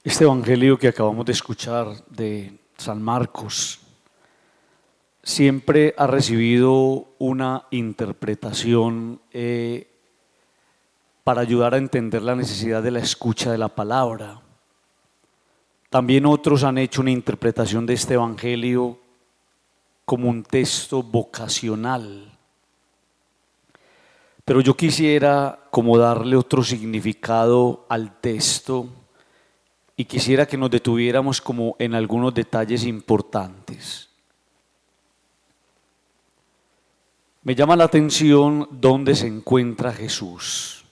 Este evangelio que acabamos de escuchar de San Marcos siempre ha recibido una interpretación para ayudar a entender la necesidad de la escucha de la palabra. También otros han hecho una interpretación de este evangelio como un texto vocacional. Pero yo quisiera como darle otro significado al texto y quisiera que nos detuviéramos como en algunos detalles importantes. Me llama la atención dónde se encuentra Jesús.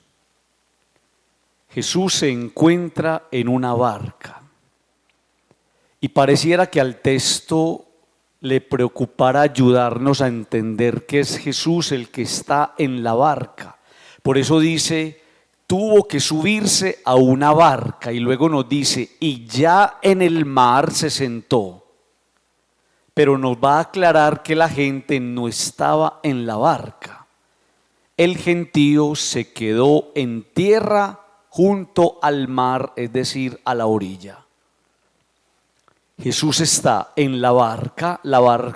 Jesús se encuentra en una barca y pareciera que al texto le preocupara ayudarnos a entender que es Jesús el que está en la barca. Por eso dice, tuvo que subirse a una barca y luego nos dice, y ya en el mar se sentó. Pero nos va a aclarar que la gente no estaba en la barca. El gentío se quedó en tierra junto al mar, es decir, a la orilla. Jesús está en la barca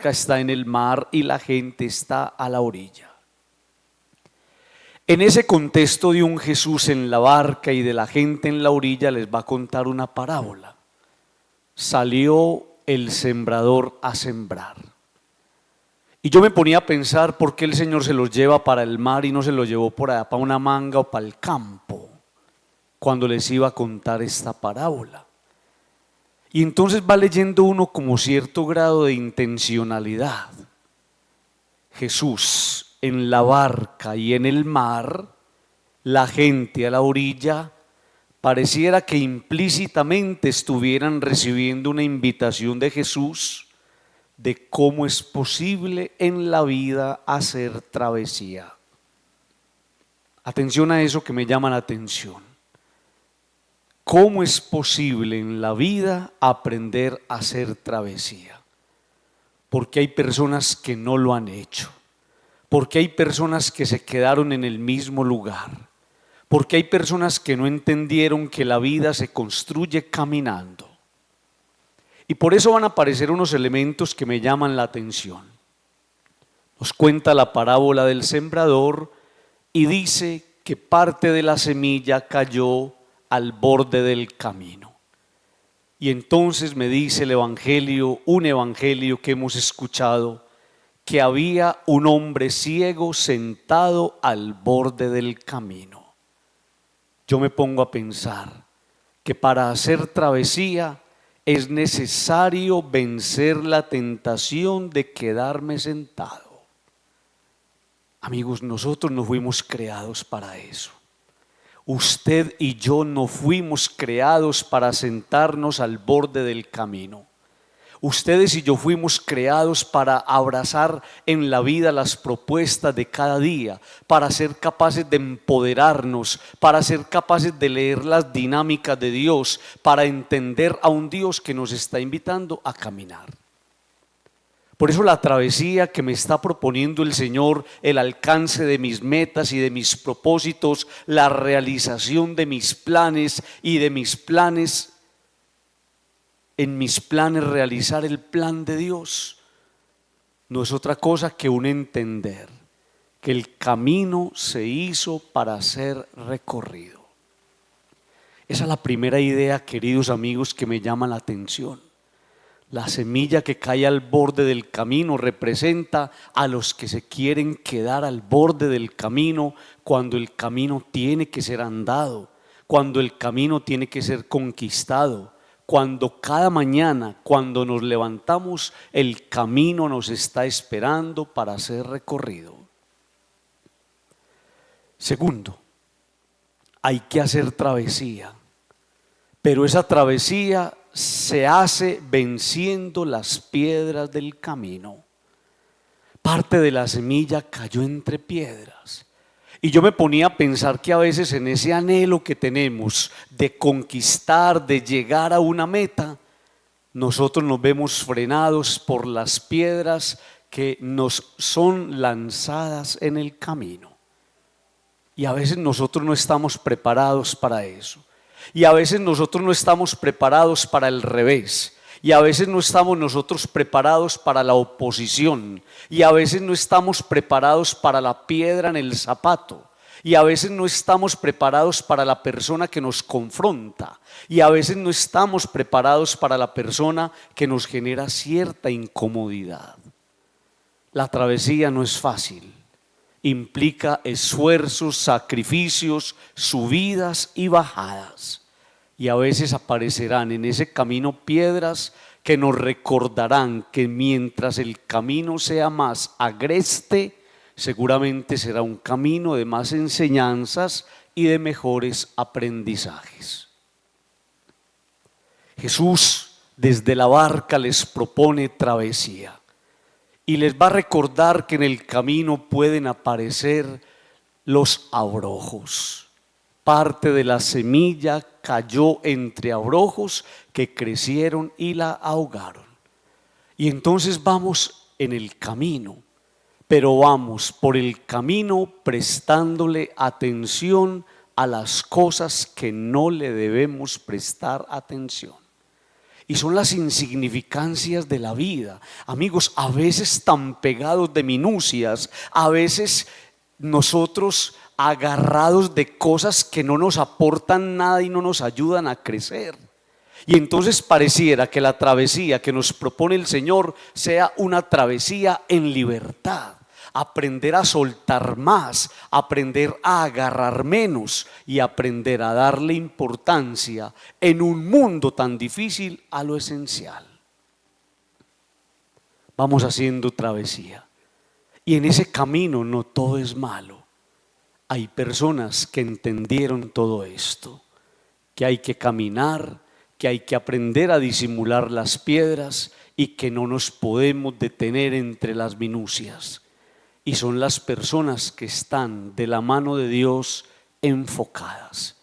está en el mar y la gente está a la orilla. En ese contexto de un Jesús en la barca y de la gente en la orilla les va a contar una parábola. Salió el sembrador a sembrar. Y yo me ponía a pensar por qué el Señor se los lleva para el mar y no se los llevó por allá para una manga o para el campo cuando les iba a contar esta parábola. Y entonces va leyendo uno como cierto grado de intencionalidad. Jesús en la barca y en el mar, la gente a la orilla, pareciera que implícitamente estuvieran recibiendo una invitación de Jesús de cómo es posible en la vida hacer travesía. Atención a eso que me llama la atención. ¿Cómo es posible en la vida aprender a hacer travesía? Porque hay personas que no lo han hecho, porque hay personas que se quedaron en el mismo lugar, porque hay personas que no entendieron que la vida se construye caminando. Y por eso van a aparecer unos elementos que me llaman la atención. Nos cuenta la parábola del sembrador y dice que parte de la semilla cayó al borde del camino. Y entonces me dice el evangelio, un evangelio que hemos escuchado, que había un hombre ciego sentado al borde del camino. Yo me pongo a pensar que para hacer travesía es necesario vencer la tentación de quedarme sentado. Amigos, nosotros no fuimos creados para eso. Usted y yo no fuimos creados para sentarnos al borde del camino. Ustedes y yo fuimos creados para abrazar en la vida las propuestas de cada día, para ser capaces de empoderarnos, para ser capaces de leer las dinámicas de Dios, para entender a un Dios que nos está invitando a caminar. Por eso la travesía que me está proponiendo el Señor, el alcance de mis metas y de mis propósitos, la realización de mis planes y de mis planes, en mis planes realizar el plan de Dios, no es otra cosa que un entender que el camino se hizo para ser recorrido. Esa es la primera idea, queridos amigos, que me llama la atención. La semilla que cae al borde del camino representa a los que se quieren quedar al borde del camino cuando el camino tiene que ser andado, cuando el camino tiene que ser conquistado, cuando cada mañana, cuando nos levantamos, el camino nos está esperando para ser recorrido. Segundo, hay que hacer travesía, pero esa travesía se hace venciendo las piedras del camino. Parte de la semilla cayó entre piedras. Y yo me ponía a pensar que a veces en ese anhelo que tenemos de conquistar, de llegar a una meta, nosotros nos vemos frenados por las piedras que nos son lanzadas en el camino. Y a veces nosotros no estamos preparados para eso. Y a veces nosotros no estamos preparados para el revés. Y a veces no estamos nosotros preparados para la oposición. Y a veces no estamos preparados para la piedra en el zapato. Y a veces no estamos preparados para la persona que nos confronta. Y a veces no estamos preparados para la persona que nos genera cierta incomodidad. La travesía no es fácil. Implica esfuerzos, sacrificios, subidas y bajadas. Y a veces aparecerán en ese camino piedras que nos recordarán que mientras el camino sea más agreste, seguramente será un camino de más enseñanzas y de mejores aprendizajes. Jesús desde la barca les propone travesía y les va a recordar que en el camino pueden aparecer los abrojos. Parte de la semilla cayó entre abrojos que crecieron y la ahogaron. Y entonces vamos en el camino, pero vamos por el camino prestándole atención a las cosas que no le debemos prestar atención. Y son las insignificancias de la vida. Amigos, a veces tan pegados de minucias, a veces nosotros agarrados de cosas que no nos aportan nada y no nos ayudan a crecer. Y entonces pareciera que la travesía que nos propone el Señor sea una travesía en libertad. Aprender a soltar más, aprender a agarrar menos y aprender a darle importancia en un mundo tan difícil a lo esencial. Vamos haciendo travesía y en ese camino no todo es malo. Hay personas que entendieron todo esto, que hay que caminar, que hay que aprender a disimular las piedras y que no nos podemos detener entre las minucias. Y son las personas que están de la mano de Dios enfocadas.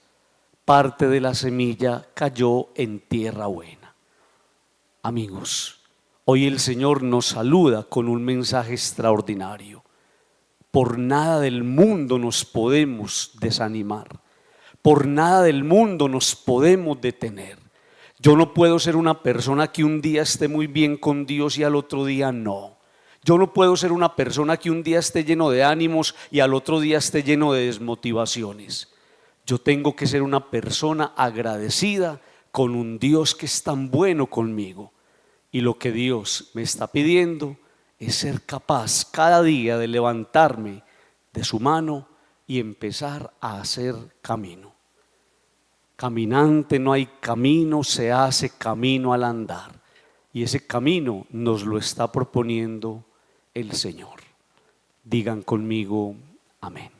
Parte de la semilla cayó en tierra buena. Amigos, hoy el Señor nos saluda con un mensaje extraordinario. Por nada del mundo nos podemos desanimar. Por nada del mundo nos podemos detener. Yo no puedo ser una persona que un día esté muy bien con Dios y al otro día no. Yo no puedo ser una persona que un día esté lleno de ánimos y al otro día esté lleno de desmotivaciones. Yo tengo que ser una persona agradecida con un Dios que es tan bueno conmigo. Y lo que Dios me está pidiendo es ser capaz cada día de levantarme de su mano y empezar a hacer camino. Caminante no hay camino, se hace camino al andar. Y ese camino nos lo está proponiendo el Señor. Digan conmigo, amén.